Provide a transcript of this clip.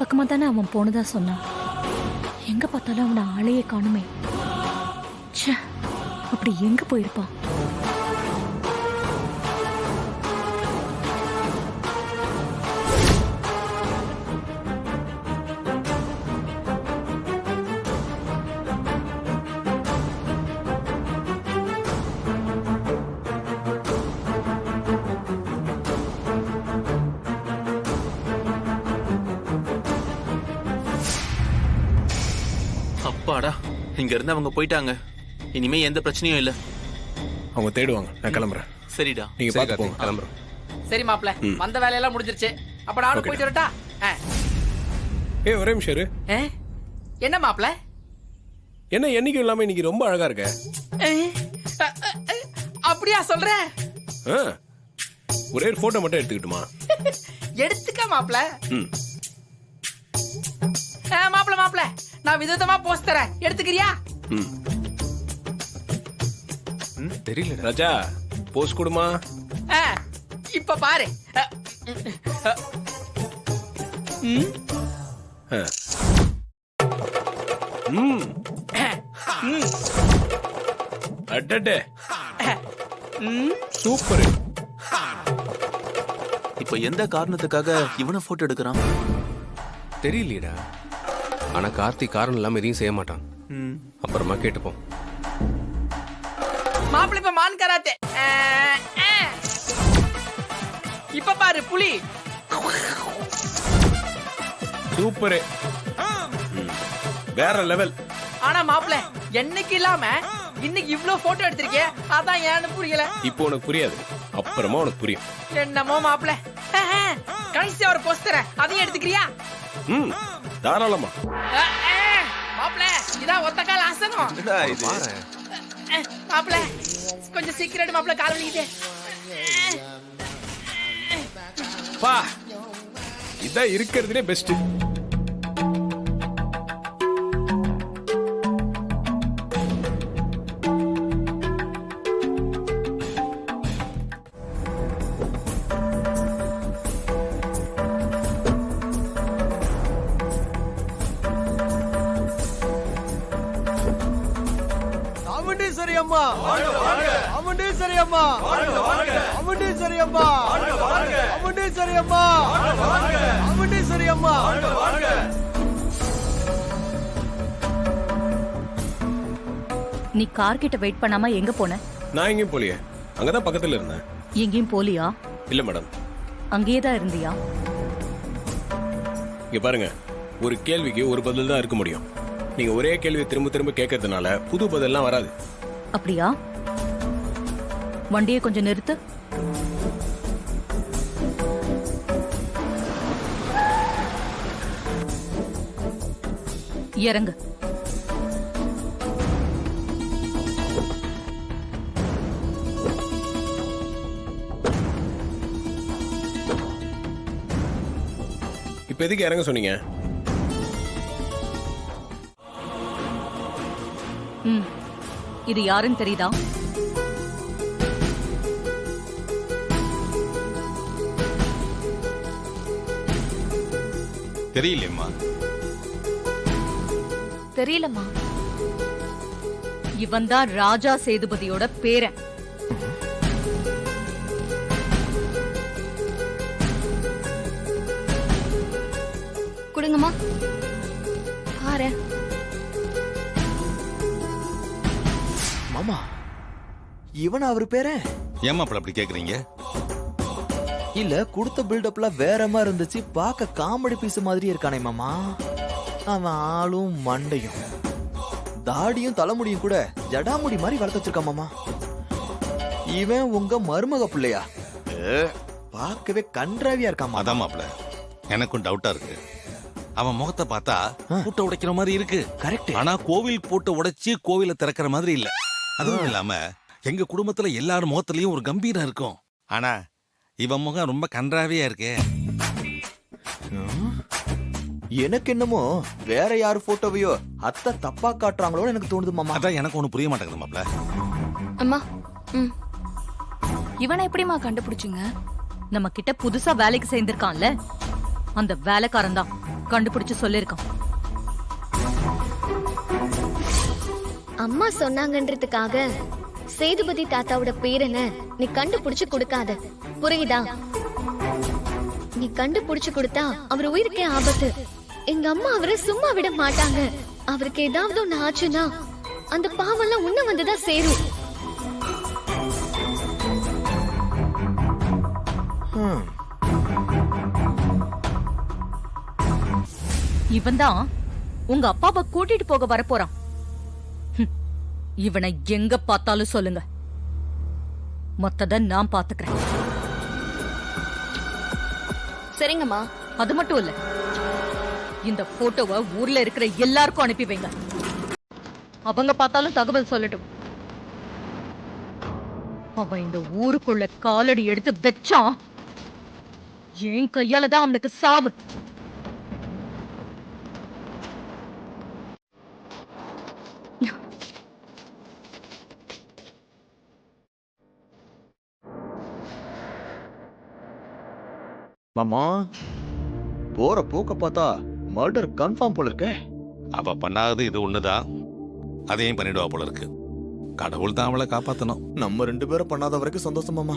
பக்கமா தானே அவன் போனதா சொன்னான். எங்க பார்த்தாலும் அவனை ஆளையே காணுமே. ச்சே, அப்படி எங்க போயிருப்பான்? அப்பாடா, இங்க இருந்து அவங்க போயிட்டாங்க. இனிமே எந்த பிரச்சனையும் இல்ல. அவங்க தேடுவாங்க. நான் கிளம்புறேன். சரிடா, நீங்க பாத்து போங்க. கிளம்புறோம். சரி மாப்ள, வந்த வேலையெல்லாம் முடிஞ்சிருச்சு. அப்ப நானும் போயிட்டு வரட்டா? ஏய், ஒரே நிமிஷம் இரு. என்ன மாப்ள? என்ன என்னைக்கும் இல்லாம இன்னைக்கு ரொம்ப அழகா இருக்க. அப்படியா சொல்ற? ஒரே ஒரு போட்டோ மட்டும் எடுத்துக்கிட்டுமா? எடுத்துக்க மாப்ள. மாப்ள மாப்ள, நான் விதவிதமா போஸ்ட் தரேன், எடுத்துக்கிறியா? தெரியல ராஜா, போஸ்ட் கொடுமா. இப்ப பாரு. அடடே, சூப்பர். இப்ப எந்த காரணத்துக்காக இவனை போட்டோ எடுக்கிறான் தெரியலடா. ஆனா கார்த்திக் காரணம் இல்லாம எதையும் செய்ய மாட்டான். அப்புறமா கேட்டுப்போம். மாப்பிள்ளை இப்ப மான் கராத்தே. இப்ப பாரு புலி. சூப்பர், வேற லெவல். ஆனா மாப்பிள்ளை என்னைக்கு இல்லாம இன்னைக்கு இவ்ளோ போட்டோ எடுத்திருக்கே, அதான் ஏன்னு புரியல. இப்போ உனக்கு புரியாது, அப்புறமா உனக்கு புரியும். என்னமோ மாப்பிள்ளை, கடைசியா ஒரு போஸ்ட் தரேன், அதையும் எடுத்துக்கிறியா? தாராளமா. மாப்பிள்ளை இதான் ஒத்த கால் ஆசனம். மாப்பிள்ளை கொஞ்சம் சீக்கிரம் மாப்பிள்ளை, கால் வலிக்குது. பா, இதான் இருக்கிறதுலே பெஸ்ட். நீ கார் கிட்ட வெயிட் பண்ணாம எங்க போன? நான் எங்கேயும் போலியே, அங்கதான் பக்கத்துல இருந்தேன். எங்கேயும் போலியா? இல்ல மேடம். அங்கேயே தான் இருந்தியா? இங்க பாருங்க, ஒரு கேள்விக்கு ஒரு பதில் தான் இருக்க முடியும். நீங்க ஒரே கேள்வியை திரும்ப திரும்ப கேட்கறதுனால புது பதில்லாம் வராது. அப்படியா? வண்டியை கொஞ்சம் நிறுத்து. இறங்கு. இப்ப எதுக்கு இறங்க சொன்னீங்க? இது யாருன்னு தெரியுதா? தெரியலம்மா. தெரியலம்மா. இவன் தான் ராஜா சேதுபதியோட பேரன். கொடுங்கம்மா பாரு. மாமா, இவன் அவரு பேரன்? ஏமா அப்படி கேக்குறீங்க? இல்ல, கொடுத்த பில்டப்ல வேற மாதிரி இருந்துச்சு. பார்க்க காமெடி பீஸ் மாதிரி இருக்கானே மாமா. அவன் ஆளும் மண்டையும் தாடியும் தலைமுடியும் கூட ஜடாமுடி மாதிரி வளர்த்து வச்சிருக்கான் மாமா. இவன் உங்க மருமக பிள்ளையா? பார்க்கவே கன்றாவியா இருக்கான். அதான் மாப்ள, எனக்கும் டவுட்டா இருக்கு. அவன் முகத்தை பார்த்தா பூட்டை உடைக்கிற மாதிரி இருக்கு. கரெக்ட். ஆனா கோவில் பூட்டை உடைச்சு கோவில திறக்கிற மாதிரி இல்ல. அதுவும் இல்லாம எங்க குடும்பத்துல எல்லாரும் முகத்திலயும் ஒரு கம்பீரம் இருக்கும். ஆனா இவன் முகம் ரொம்ப கன்றாவியா இருக்கே. எனக்கு என்னமோ வேற யாரு போட்டோவையோ அத்தை தப்பா காட்டுறாங்களோ எனக்கு தோணுது மாமா. அதான் எனக்கு ஒண்ணு புரிய மாட்டேங்குது மாப்ள. அம்மா, இவனை எப்படிமா கண்டுபிடிச்சீங்க? நம்ம கிட்ட புதுசா வேலைக்கு சேர்ந்திருக்கான்ல, அந்த வேலைக்காரன் தான் கண்டுபிடிச்சு சொல்லிருக்கான். அம்மா சொன்னாங்கன்றதுக்காக சேதுபதி தாத்தாவோட பேரன நீ கண்டுபிடிச்சு கொடுக்காத, புரியுதா? நீ கண்டுபிடிச்சு கொடுத்தா அவர் உயிருக்கே ஆபத்து. எங்க அம்மா அவரை சும்மா விட மாட்டாங்க. அவருக்கு ஏதாவது ஒண்ணு ஆச்சுன்னா அந்த பாவெல்லாம் உன்ன வந்துதான் சேரும். இவன் தான் உங்க அப்பாவை கூட்டிட்டு போக வரப்போறான். இவனை எங்க பார்த்தாலும் சொல்லுங்க, மத்தத நான் பாத்துக்கிறேன். சரிங்கம்மா. அது மட்டும் இல்ல, இந்த போட்டோவை ஊர்ல இருக்கிற எல்லாருக்கும் அனுப்பி வைங்க. அவங்க பார்த்தாலும் தகவல் சொல்லட்டும். அவன் இந்த ஊருக்குள்ள காலடி எடுத்து வச்சான், என் கையால தான் அவனுக்கு சாவு. மாமா, போற போக்க பார்த்தா மர்டர் கன்ஃபார்ம் போல இருக்கே. அவ பண்ணாதது இது ஒண்ணுதான், அதையும் பண்ணிடுவா போல இருக்கு. கடவுள் தான் அவளை காப்பாத்தணும். நம்ம 2 பேரும் பண்ணாத வரைக்கும் சந்தோஷம் மாமா.